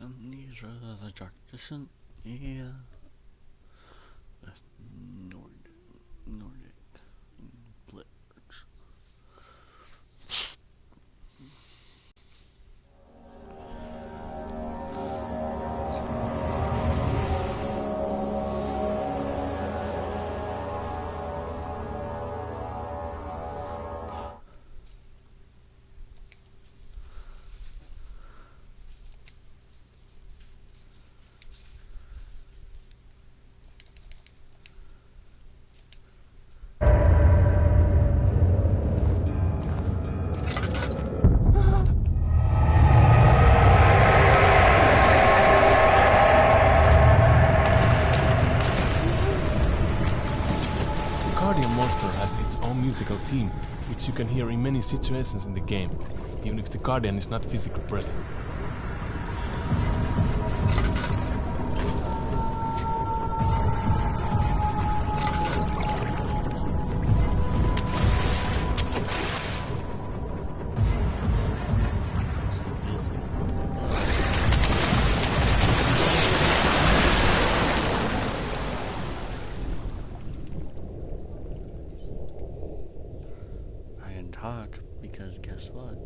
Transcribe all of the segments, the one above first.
Amnesia, the darkness and yeah. Nordic Blitz. Musical theme, which you can hear in many situations in the game, even if the Guardian is not physically present. Because guess what?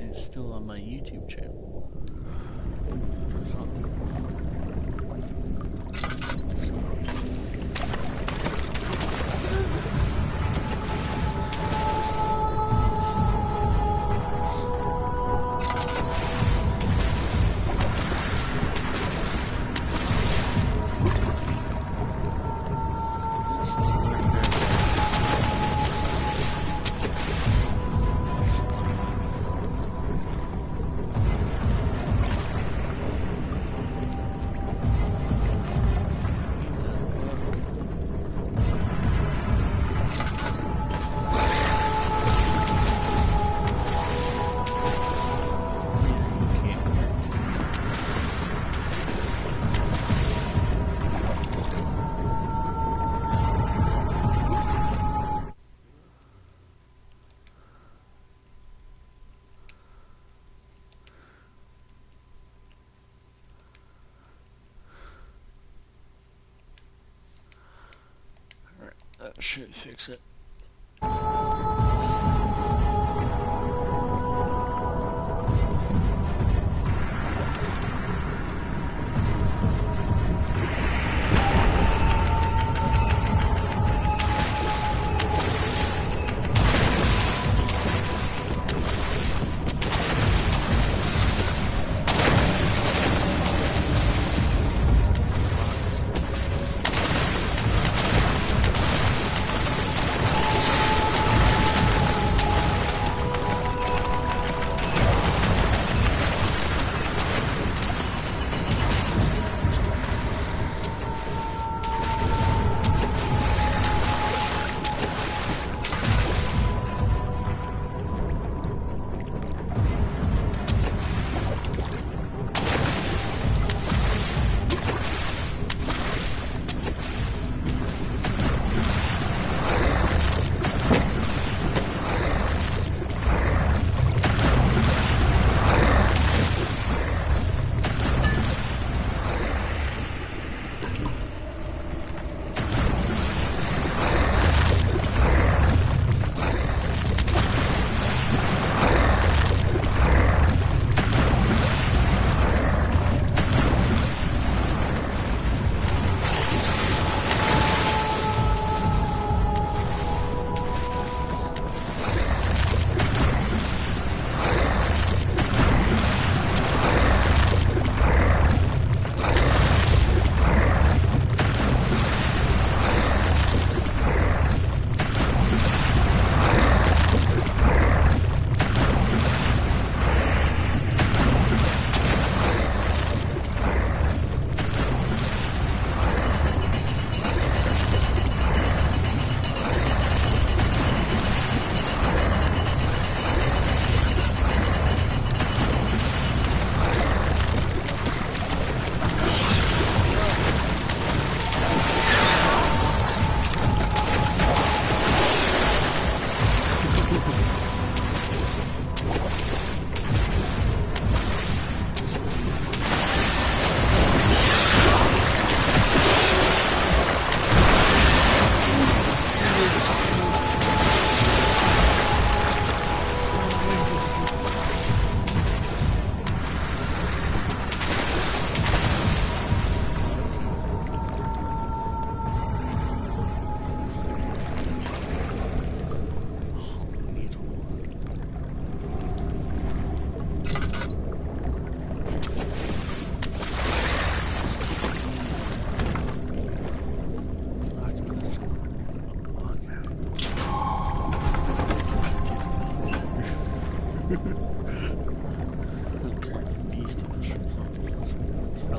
It's still on my YouTube channel. That should fix it.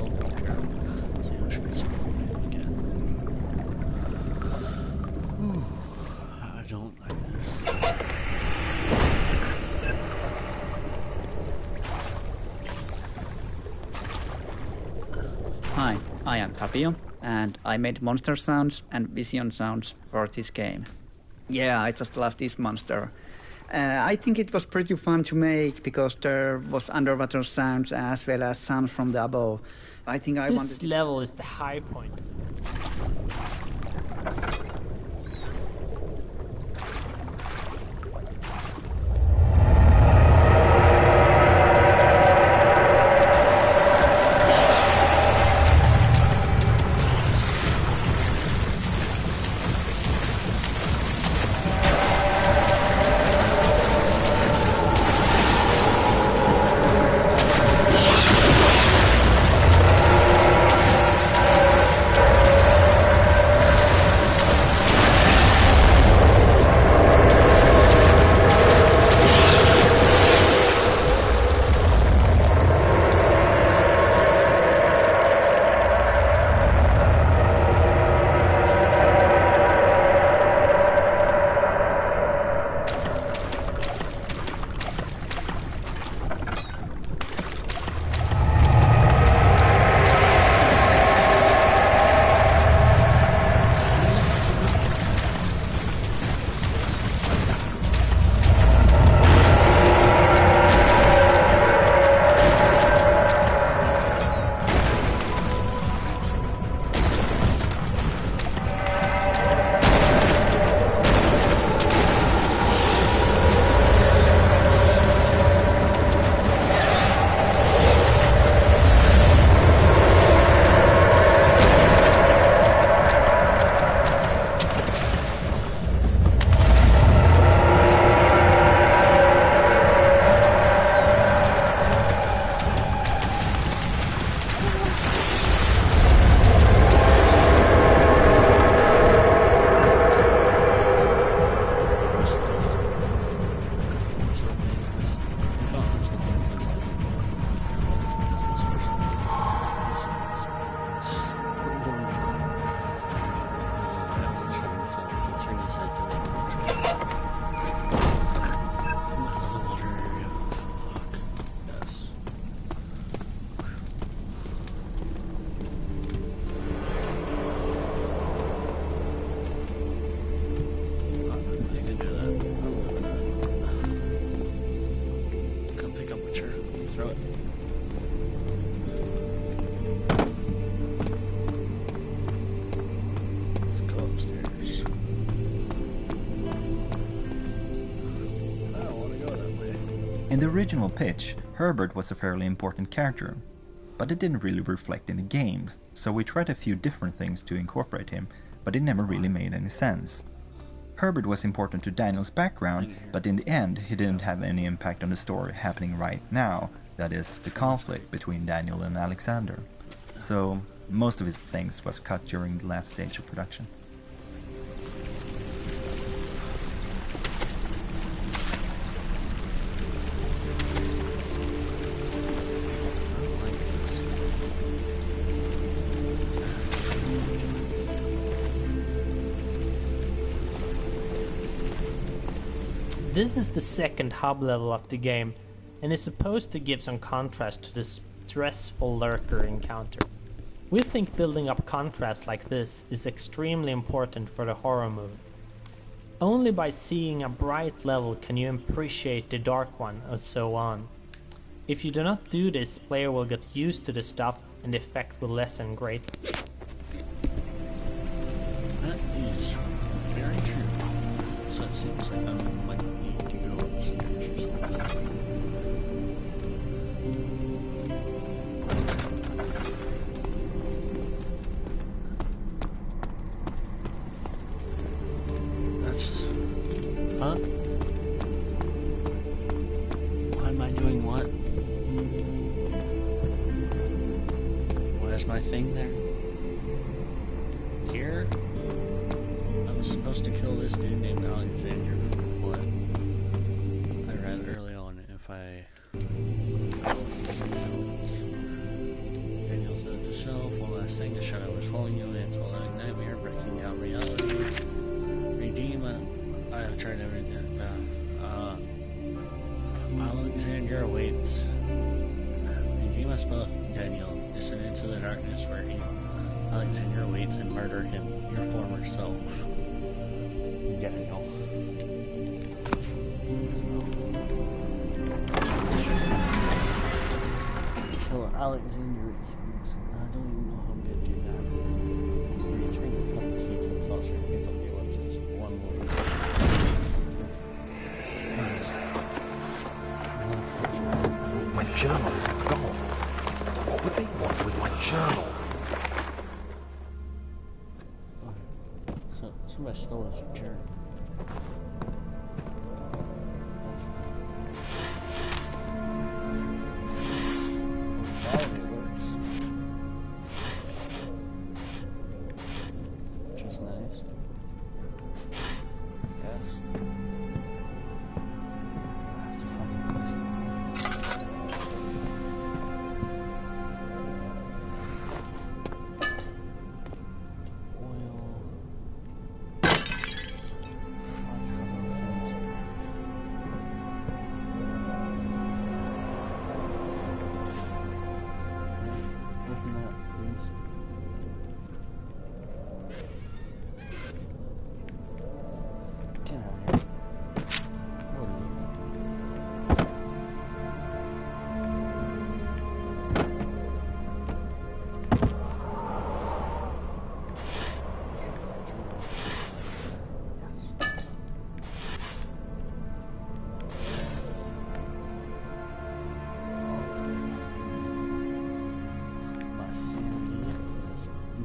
terrible. Let's see, should we spawn again? Ooh, I don't like this. Hi, I am Fabio, and I made monster sounds and vision sounds for this game. Yeah, I just love this monster. I think it was pretty fun to make because there was underwater sounds as well as sounds from the above. I think I wanted This level is the high point. In the original pitch, Herbert was a fairly important character, but it didn't really reflect in the games, so we tried a few different things to incorporate him, but it never really made any sense. Herbert was important to Daniel's background, but in the end he didn't have any impact on the story happening right now, that is, the conflict between Daniel and Alexander. So most of his things was cut during the last stage of production. This is the second hub level of the game, and is supposed to give some contrast to the stressful lurker encounter. We think building up contrast like this is extremely important for the horror movie. Only by seeing a bright level can you appreciate the dark one, and so on. If you do not do this, player will get used to the stuff and the effect will lessen greatly. That is very true. So it seems like I might need to go upstairs or something. That's... Huh? Why am I doing what? Why is my thing there? Here? I was supposed to kill this dude named Alexander for what I read early on. If I... Daniel says itself. One last thing, the shadow was following you. It's a living nightmare, breaking down reality. Redeem it. I have tried everything. Alexandria awaits. Redeem us both, Daniel. Listen into the darkness where Alexandria waits and murder him, your former self. Daniel. Kill Alexandria. I don't even know how I'm gonna do that. Return the puppet key to the saucer and pick up the ellipses. One more. My journal is gone. What would they want with my journal? So somebody stole his journal. Battery works. Which is nice. Yes.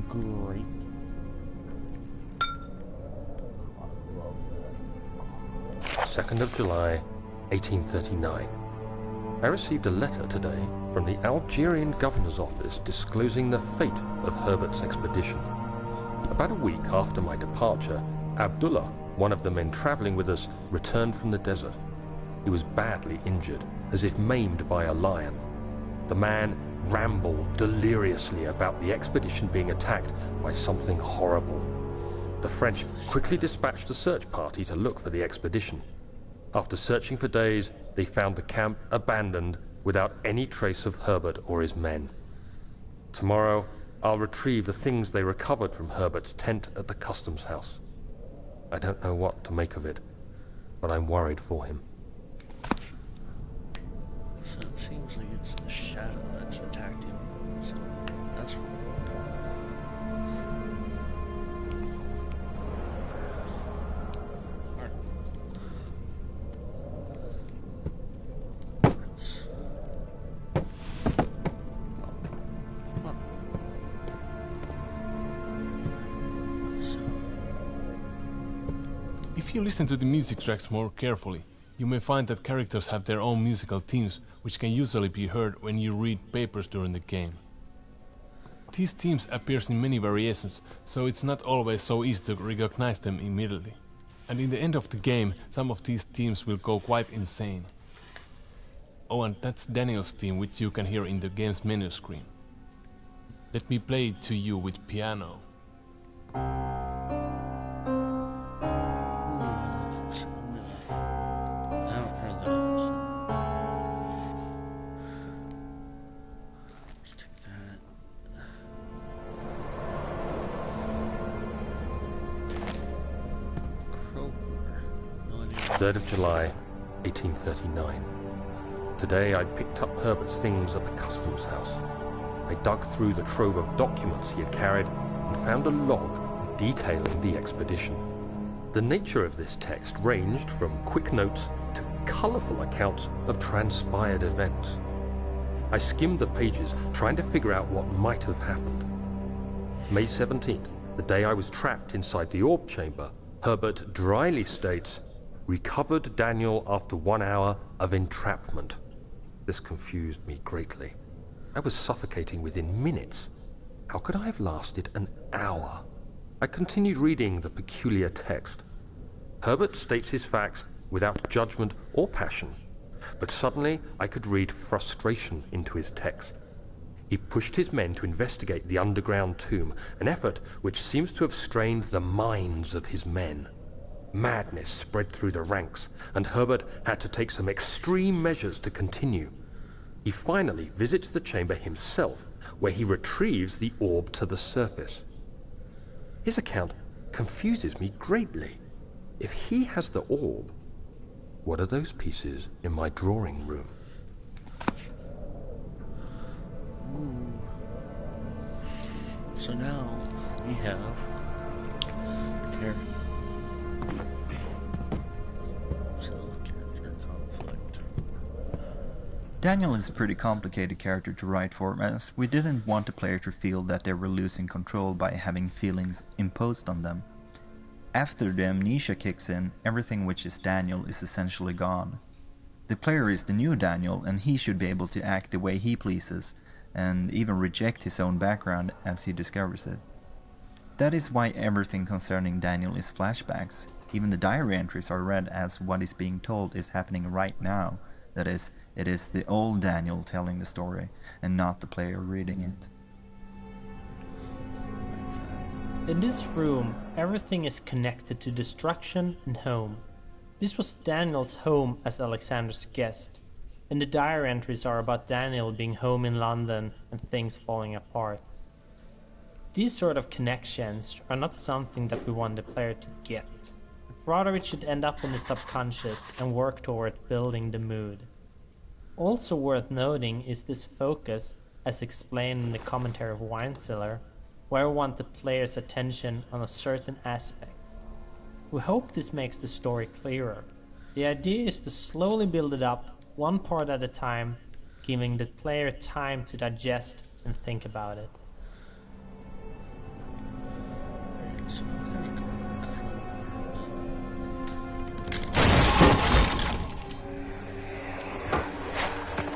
Great. I love that. 2nd of July, 1839. I received a letter today from the Algerian governor's office disclosing the fate of Herbert's expedition. About a week after my departure, Abdullah, one of the men traveling with us, returned from the desert. He was badly injured, as if maimed by a lion. The man rambled deliriously about the expedition being attacked by something horrible. The French quickly dispatched a search party to look for the expedition. After searching for days, they found the camp abandoned without any trace of Herbert or his men. Tomorrow, I'll retrieve the things they recovered from Herbert's tent at the customs house. I don't know what to make of it, but I'm worried for him. So it seems like it's the shadow that's attacked him. So that's fine. Alright. Come on. So If you listen to the music tracks more carefully, you may find that characters have their own musical themes, which can usually be heard when you read papers during the game. These themes appear in many variations, so it's not always so easy to recognize them immediately. And in the end of the game, some of these themes will go quite insane. Oh, and that's Daniel's theme, which you can hear in the game's menu screen. Let me play it to you with piano. let's take that. 3rd of July, 1839. Today I picked up Herbert's things at the customs house. I dug through the trove of documents he had carried and found a log detailing the expedition. The nature of this text ranged from quick notes to colourful accounts of transpired events. I skimmed the pages, trying to figure out what might have happened. May 17th, the day I was trapped inside the orb chamber, Herbert dryly states, "Recovered Daniel after 1 hour of entrapment." This confused me greatly. I was suffocating within minutes. How could I have lasted an hour? I continued reading the peculiar text. Herbert states his facts without judgment or passion, but suddenly I could read frustration into his text. He pushed his men to investigate the underground tomb, an effort which seems to have strained the minds of his men. Madness spread through the ranks, and Herbert had to take some extreme measures to continue. He finally visits the chamber himself, where he retrieves the orb to the surface. His account confuses me greatly. If he has the orb, what are those pieces in my drawing room? Ooh. So now we have character conflict. Daniel is a pretty complicated character to write for, as we didn't want the player to feel that they were losing control by having feelings imposed on them. After the amnesia kicks in, everything which is Daniel is essentially gone. The player is the new Daniel, and he should be able to act the way he pleases, and even reject his own background as he discovers it. That is why everything concerning Daniel is flashbacks. Even the diary entries are read as what is being told is happening right now. That is, it is the old Daniel telling the story, and not the player reading it. In this room, everything is connected to destruction and home. This was Daniel's home as Alexander's guest, and the diary entries are about Daniel being home in London and things falling apart. These sort of connections are not something that we want the player to get. Rather, it should end up in the subconscious and work toward building the mood. Also worth noting is this focus, as explained in the commentary of Wine Cellar, where we want the player's attention on a certain aspect. We hope this makes the story clearer. The idea is to slowly build it up, one part at a time, giving the player time to digest and think about it. So we're gonna go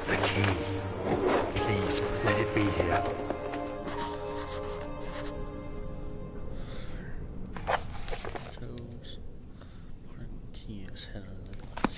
The key. Please, let it be here. Joe's important key is head of the glass.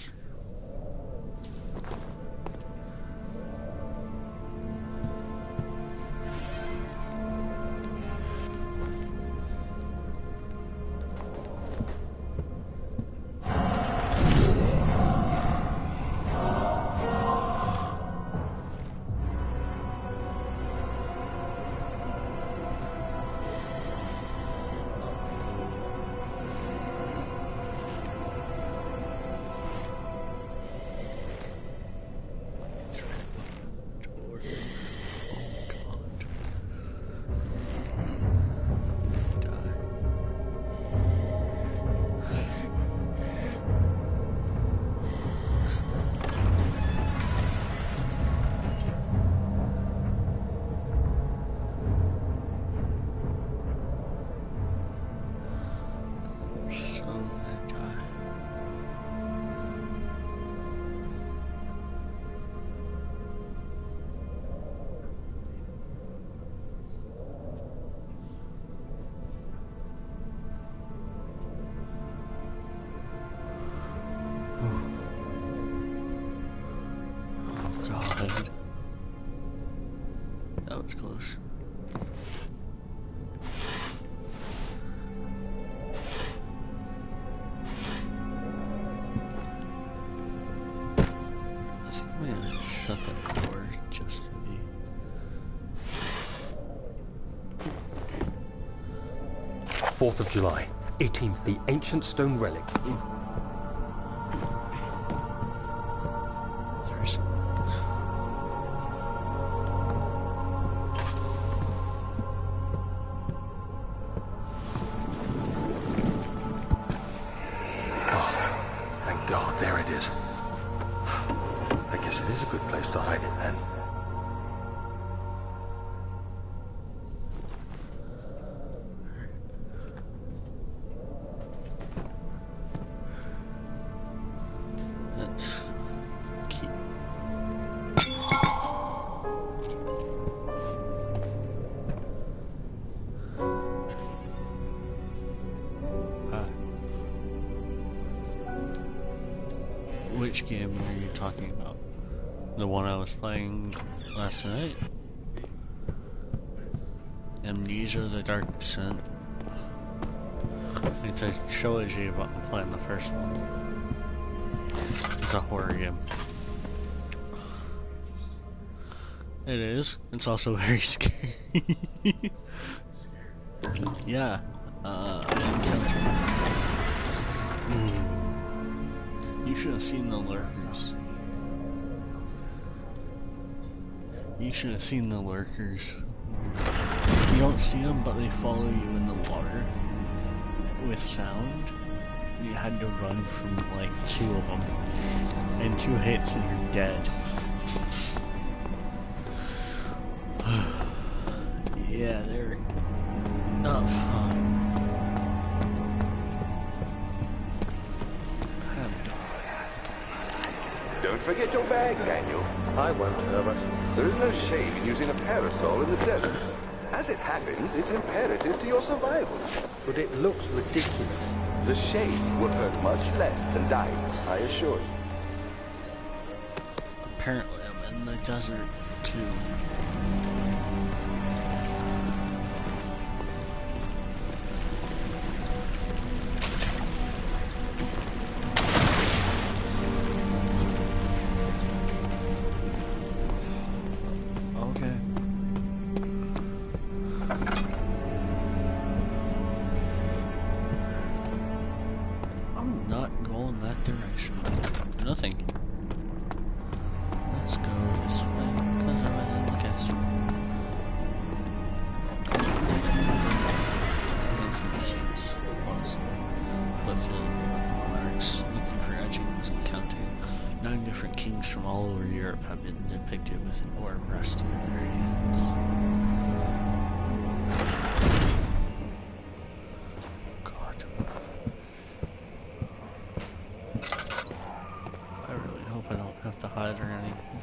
That was close. I think I'm gonna shut that door just to be. 4th of July, 18th, the ancient stone relic. There's Thank God, there it is. I guess it is a good place to hide it then. that's key. Which game are you talking about? The one I was playing last night? Amnesia: The Dark Descent. It's a trilogy about playing the first one. It's a horror game. It is. It's also very scary. Yeah. You should have seen the lurkers. You should have seen the lurkers. You don't see them, but they follow you in the water with sound. You had to run from like 2 of them, and 2 hits and you're dead. Yeah, they're not fun. Don't forget your bag, Daniel. I won't, Herbert. There is no shame in using a parasol in the desert. As it happens, it's imperative to your survival. But it looks ridiculous. The shade will hurt much less than dying, I assure you. Apparently I'm in the desert too. Okay. I'm not going that direction. Nothing. Let's go this way, because I was in the castle. Against machines. Honestly. Flip through the monarchs, looking for etchings and counting. 9 different kings from all over Europe have been depicted with an orb resting in their hands. God. I really hope I don't have to hide or anything.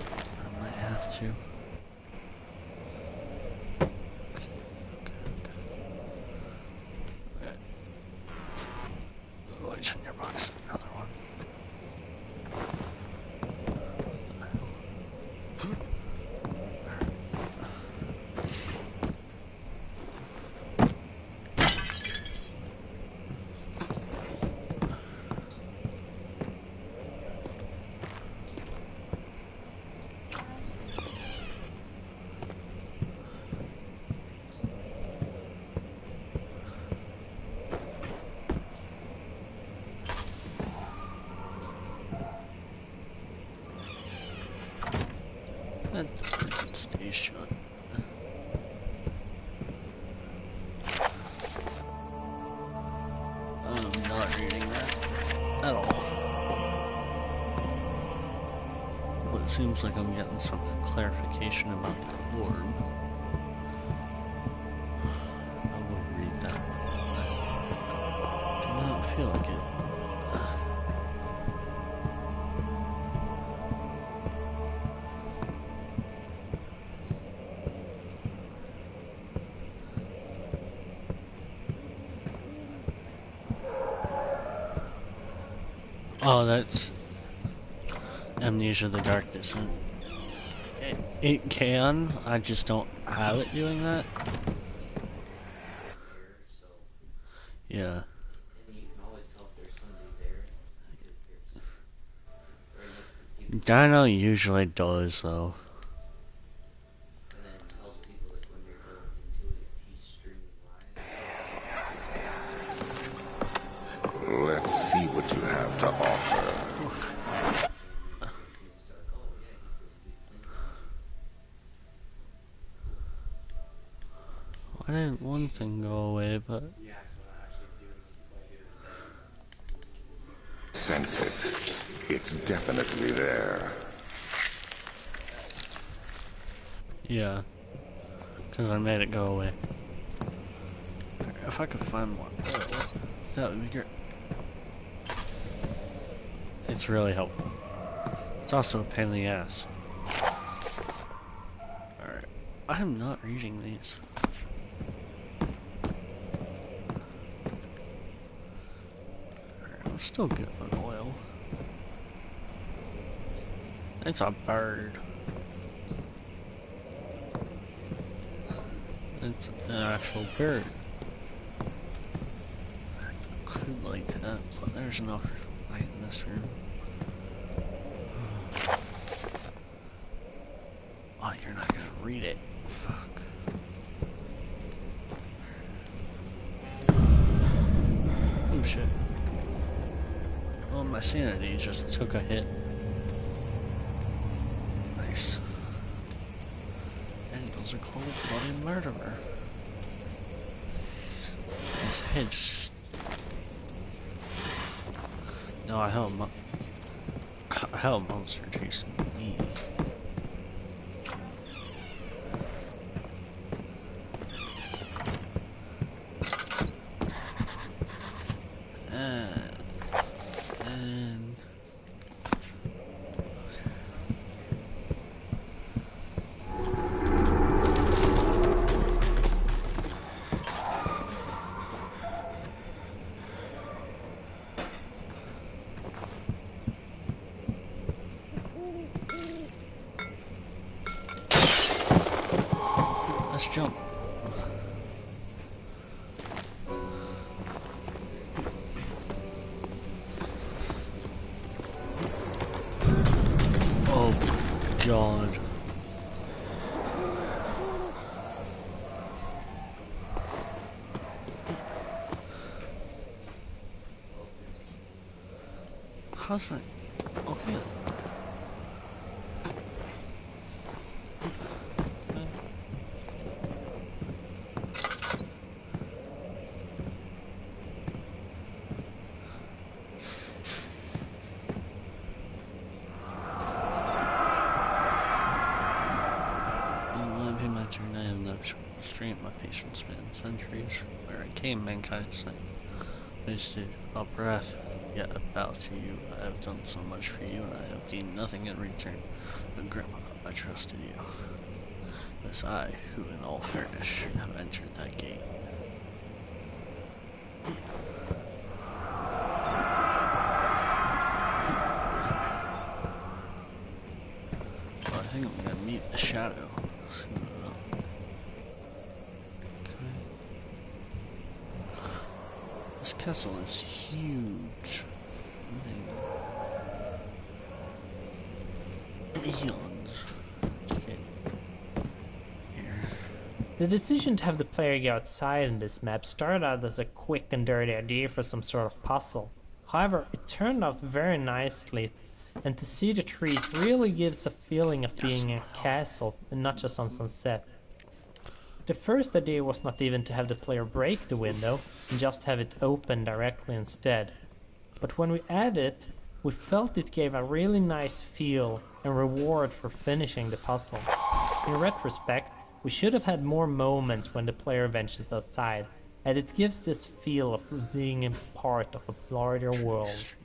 I might have to. What's in your box? Another one. That freaking stays shut. I'm not reading that at all. But it seems like I'm getting some clarification about the orb. I will read that. I do not feel like it. Oh, that's Amnesia: The Dark Descent. It can, I just don't have it doing that. Yeah. Dino usually does, though. Let's see what you have to offer. Why didn't one thing go away, but... Sense it. It's definitely there. Yeah. Because I made it go away. If I could find one, that would be great. It's really helpful. It's also a pain in the ass. Alright. I'm not reading these. Alright, I'm still good on oil. It's a bird. It's an actual bird. I could like that, but there's enough light in this room. Oh, you're not gonna read it. Fuck. Oh shit. Oh, my sanity just took a hit. Nice. Daniels are called bloody murderer. His head's... No, I have a monster chasing me. And let's jump. Oh God. How's that? Okay. I have no restraint. My patience spanned centuries. Where I came, mankind wasted a breath. Yet about to you, I have done so much for you, and I have gained nothing in return. But Grandma, I trusted you. It was I who, in all fairness, should have entered that gate. Well, I think I'm gonna meet the shadow. This castle is huge. Eons to get here. The decision to have the player go outside in this map started out as a quick and dirty idea for some sort of puzzle. However, it turned out very nicely, and to see the trees really gives a feeling of being in a castle and not just on sunset. The first idea was not even to have the player break the window and just have it open directly instead. But when we added it, we felt it gave a really nice feel and reward for finishing the puzzle. In retrospect, we should have had more moments when the player ventures outside, and it gives this feel of being a part of a larger world.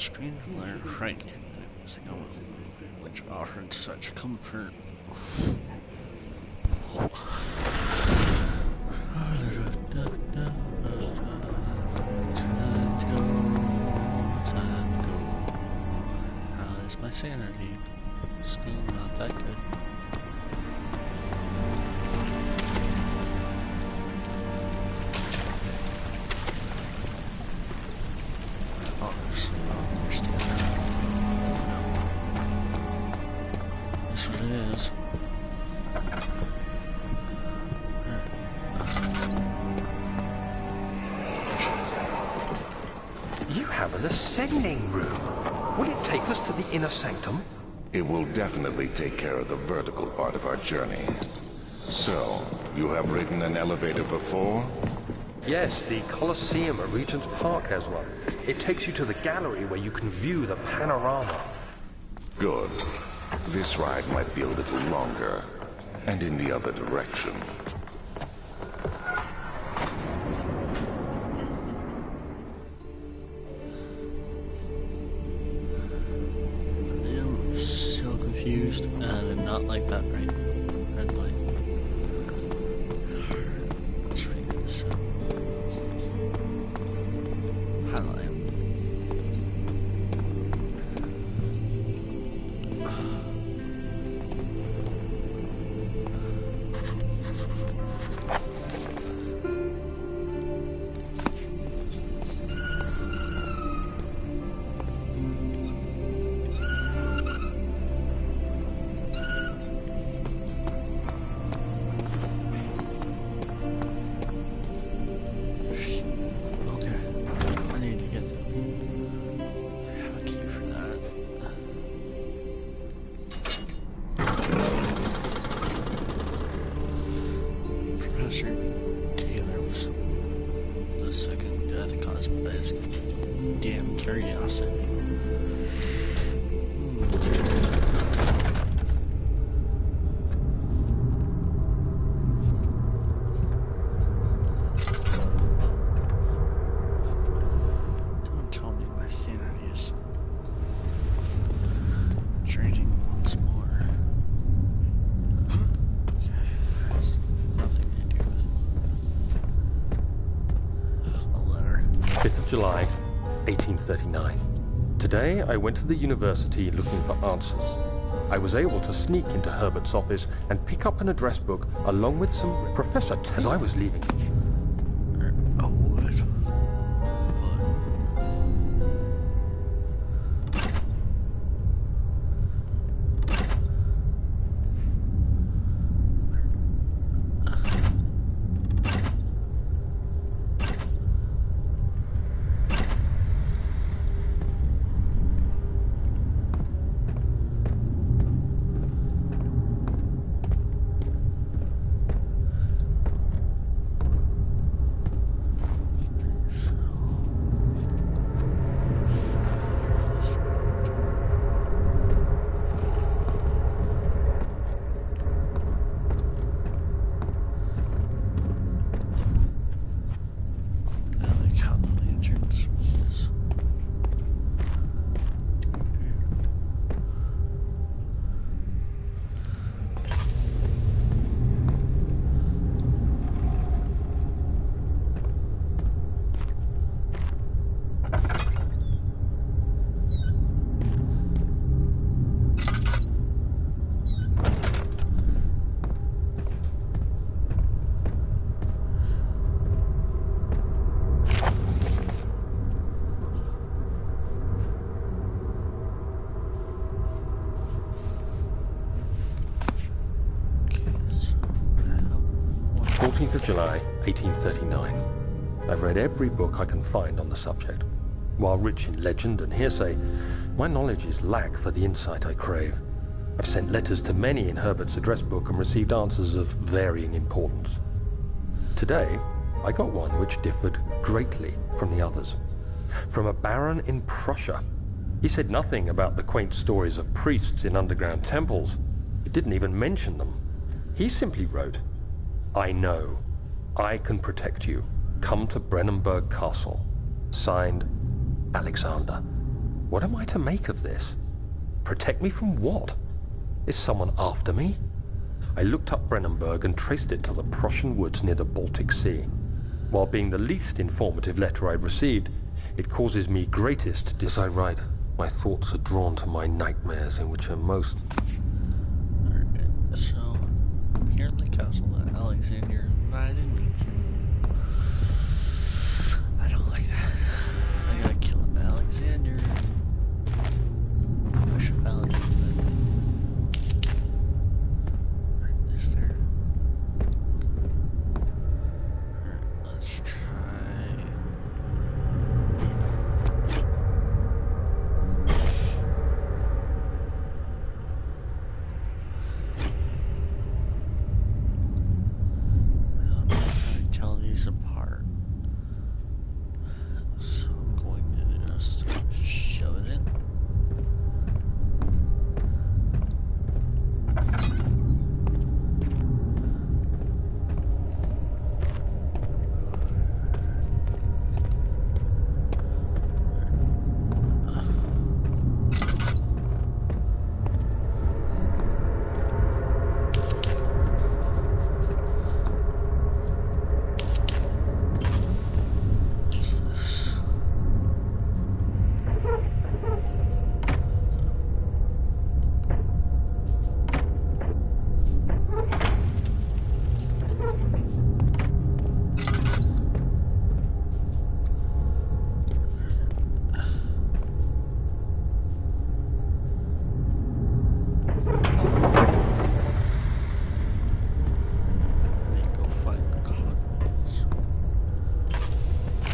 strange light frightened which offered such comfort. Time to go. How is my sanity? Still not that good. You have an ascending room. Will it take us to the inner sanctum? It will definitely take care of the vertical part of our journey. So, you have ridden an elevator before? Yes, the Colosseum at Regent's Park has one. It takes you to the gallery where you can view the panorama. Good. This ride might be a little longer, and in the other direction. I'm so confused, and I did not like that red light. Let's figure this out. Highlight. Together was the second death caused by his damn curiosity. Don't tell me my sanity is draining once more. Okay, nothing to do with 5th of July, 1839. Today, I went to the university looking for answers. I was able to sneak into Herbert's office and pick up an address book along with some Professor as I was leaving. a wood. of July, 1839. I've read every book I can find on the subject. While rich in legend and hearsay, my knowledge is lack for the insight I crave. I've sent letters to many in Herbert's address book and received answers of varying importance. Today, I got one which differed greatly from the others. From a baron in Prussia. He said nothing about the quaint stories of priests in underground temples. He didn't even mention them. He simply wrote, "I know. I can protect you. Come to Brennenburg Castle. Signed, Alexander." What am I to make of this? Protect me from what? Is someone after me? I looked up Brennenburg and traced it to the Prussian woods near the Baltic Sea. While being the least informative letter I've received, it causes me greatest As I write, my thoughts are drawn to my nightmares in which are most... Alright, so I'm here at the castle that Alexander invited me to. I don't like that. I gotta kill Alexander. Push Alexander. Is there? Alright, let's try. I don't know how to tell these apart. So I'm going to just shove it in. What's this?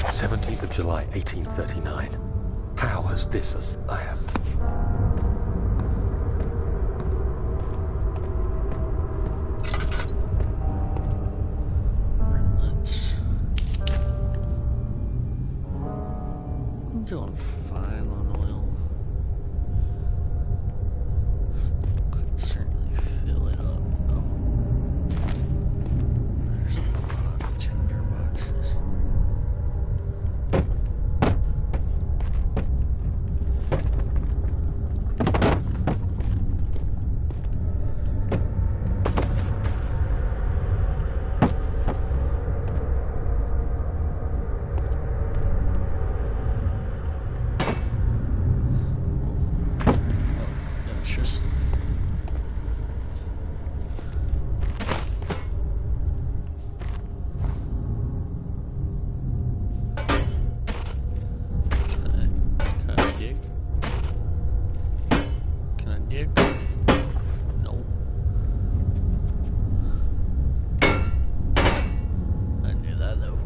17th of July, 1839. How has this I have... I'm doing fine on oil. Could certainly fill it up. Oh. There's a lot of tinder boxes. It's just can I dig? Can I dig? No. I knew that though.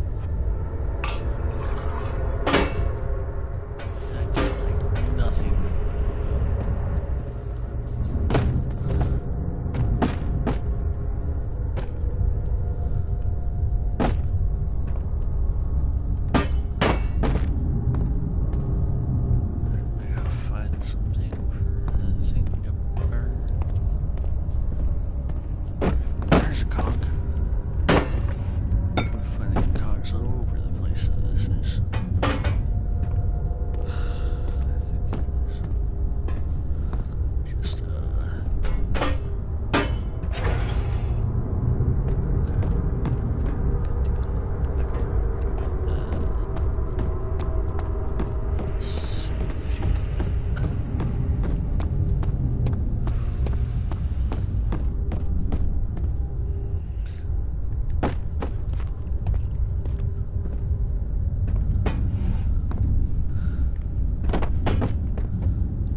I did like nothing. I gotta find something for the thing to burn. There's a cog. I'm finding cogs all over the place that this is. I think it was just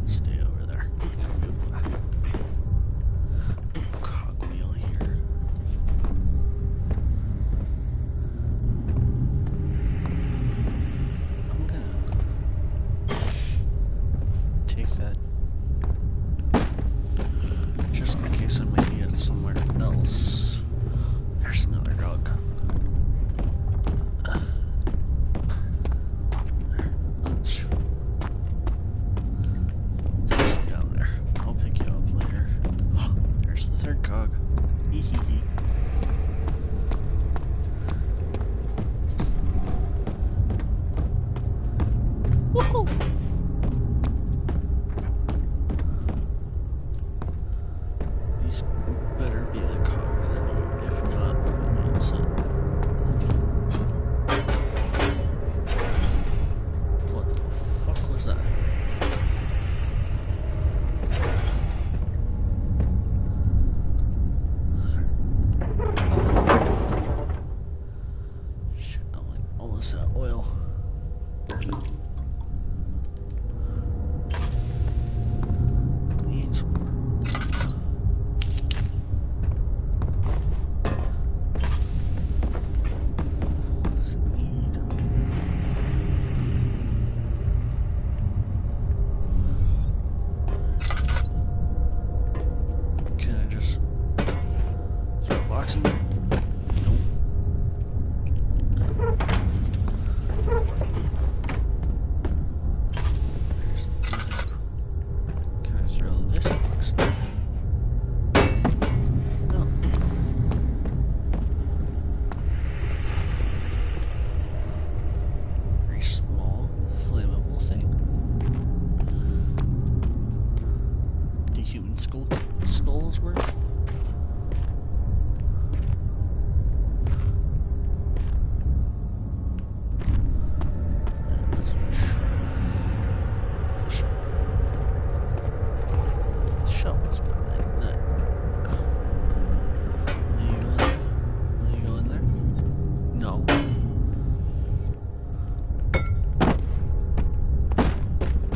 stay over there. Cogwheel here. I'm gonna take that just in case I might need it somewhere else. There's another dog. Let's There's you down there. I'll pick you up later. There's the third cog. Hee hee hee. Woohoo! all this oil. Needs Can I just throw a box in there? Nope. Can I throw this box in there? No. Very small, flammable thing. Do human skulls work? Shovels go like that. Are you going there? Are you going there? No.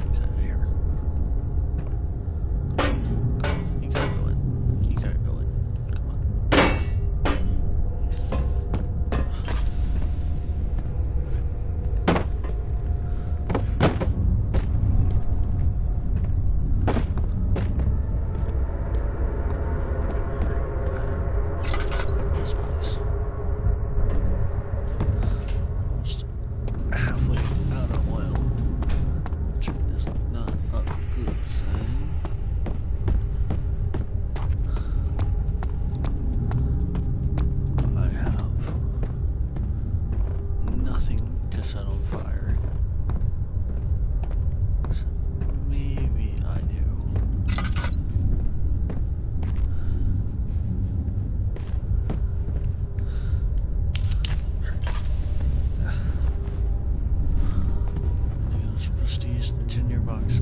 Okay, here. You gotta go in. You gotta go in. Come on. This place. Almost halfway out of oil, which is not a good sign. I have nothing to set on fire. So maybe I do. You're supposed to use the tinder boxes.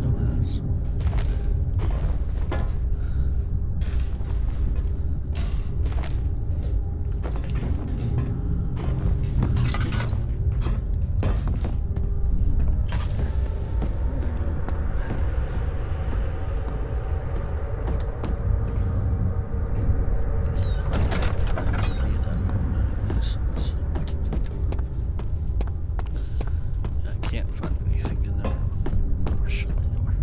Dumbass. I can't find anything in there. Shut the door.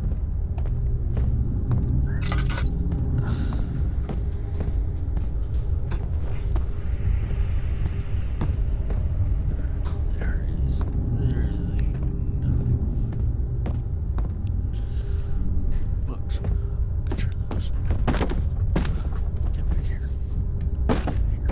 There is literally nothing. Books. Control those. Get back here. Get here.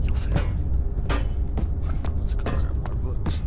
You'll fail. Let's go grab more books.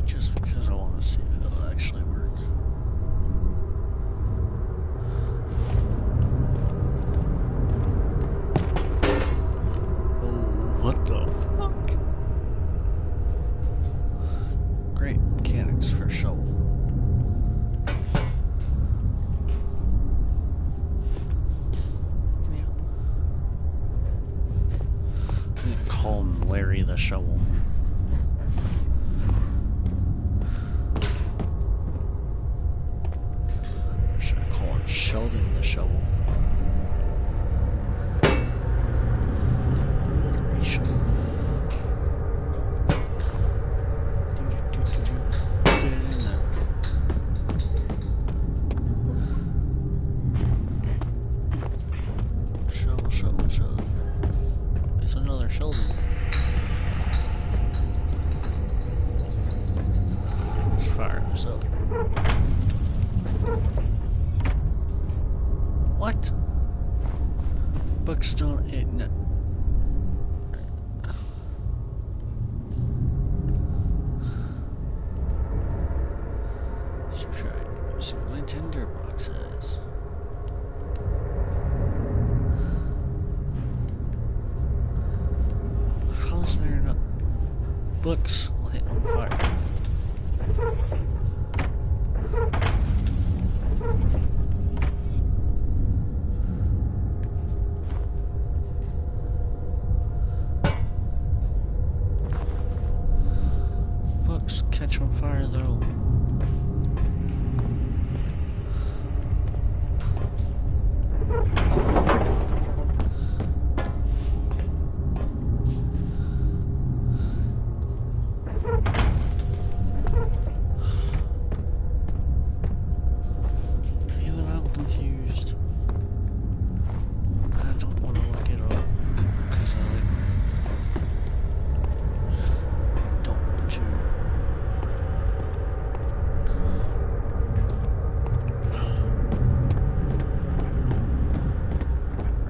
Just because I want to see if it'll actually work. Oh, what the fuck? Great mechanics for a shovel. Can you? I'm gonna call him Larry the Shovel. Sheldon the shovel. Reshovel. Get it in there. Shovel, shovel, shovel. There's another Sheldon. Let's fire this up. What? Books don't it no. Subtract some my tinder boxes. How is there no books lit on fire? Books catch on fire though. Even I'm confused. I don't want to look it up because I don't want to.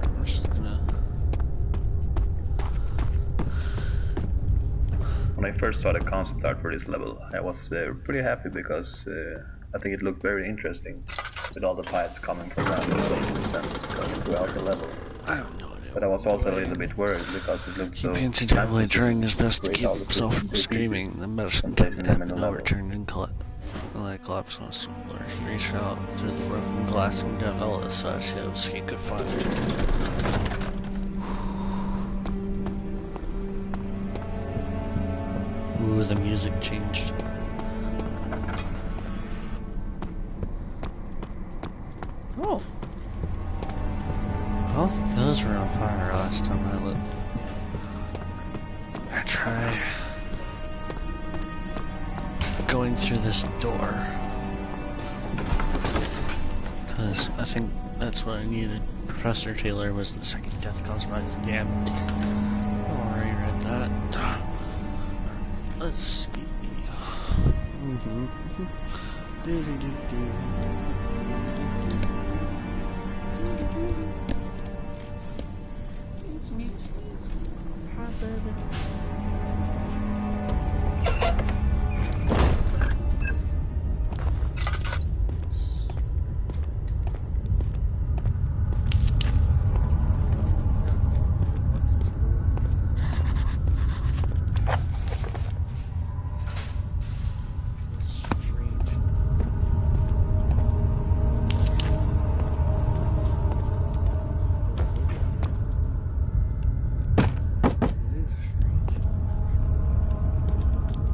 I'm just gonna. When I first saw the concept art for this level, I was pretty happy because I think it looked very interesting with all the pipes coming from that going throughout the level. I have no idea. But I was also a little bit worried because it looked He so painted heavily, fancy trying his best to create keep all the himself from creatures screaming. The medicine and kit placing them in had the now level. returned and collapsed on a similar. He reached out through the broken glass and developed as such to escape could fire. Ooh, the music changed. Oh. Both of those were on fire last time I looked. I try going through this door. Because I think that's what I needed. Professor Taylor was the second death caused by his damn. Oh, I already read that. Let's see. It's me. Hi, baby.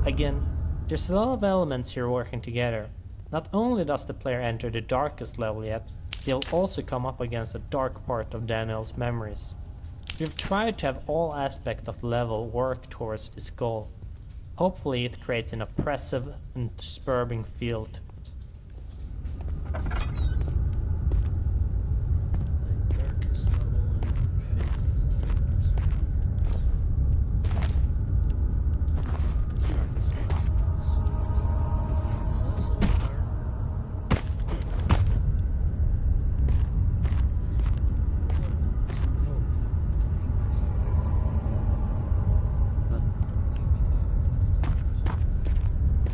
Again, there's a lot of elements here working together. Not only does the player enter the darkest level yet, they'll also come up against a dark part of Daniel's memories. We've tried to have all aspects of the level work towards this goal. Hopefully it creates an oppressive and disturbing feel to it.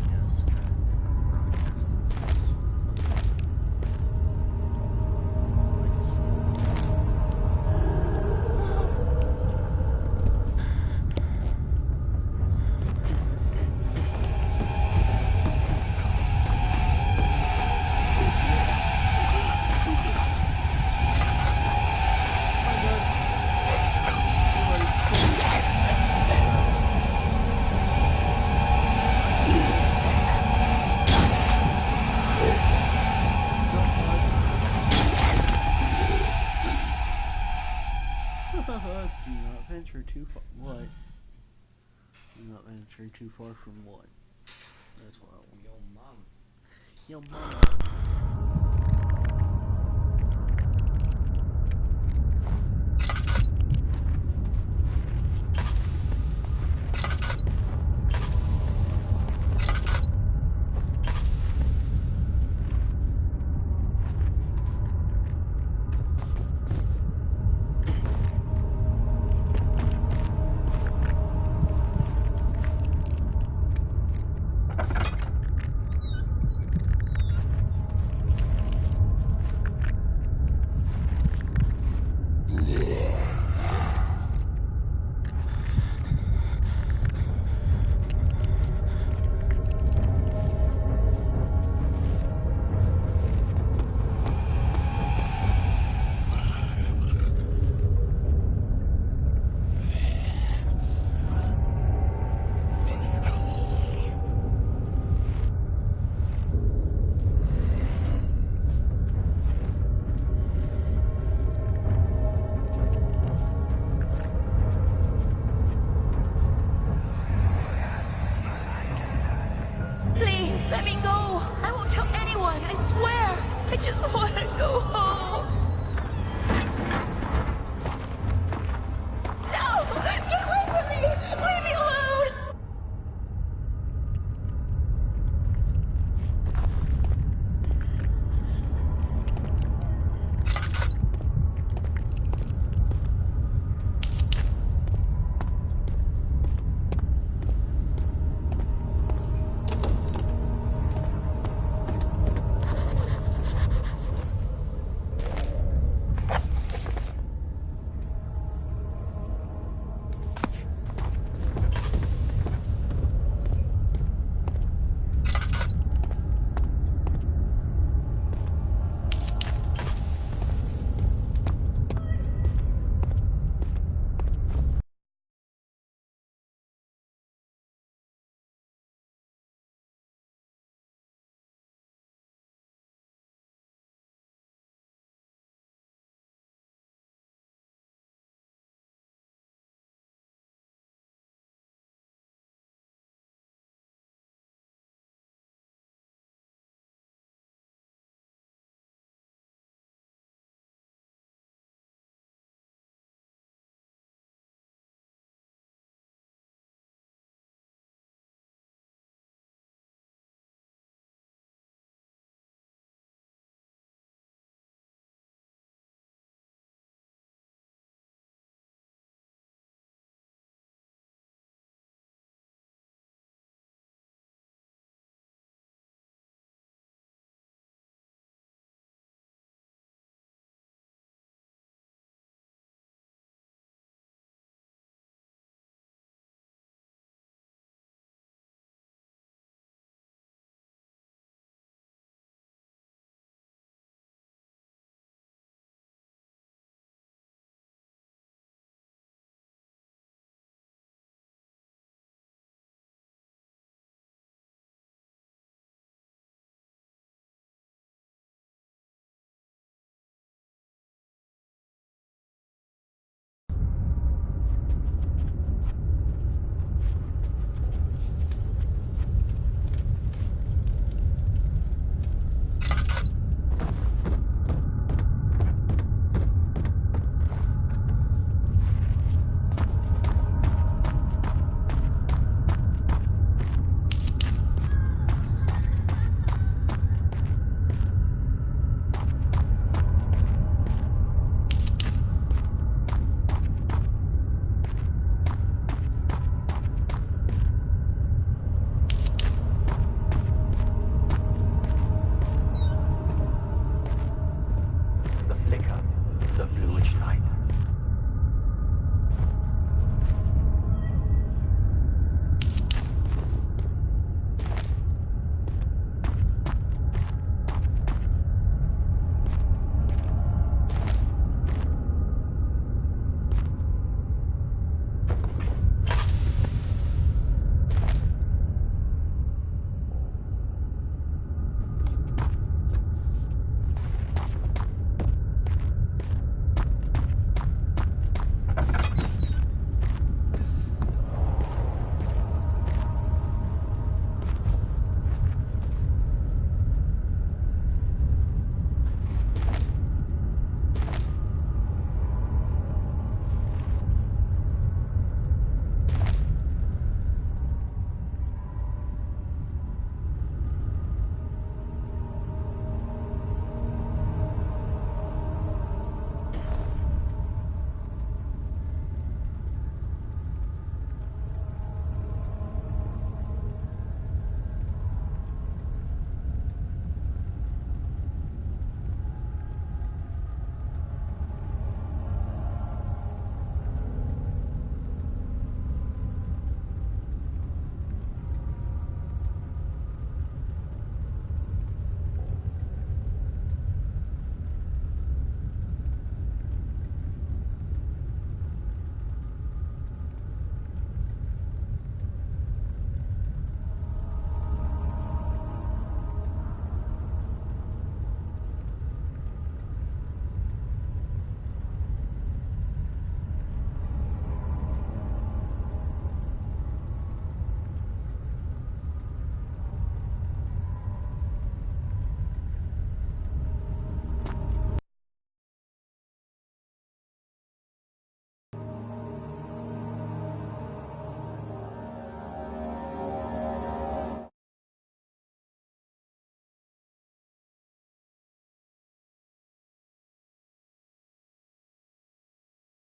Yes, too far. What? You're not venturing too far from what? That's what I want. Yo, mom. Yo, mom. Please, let me go. I won't tell anyone, I swear. I just want to go home.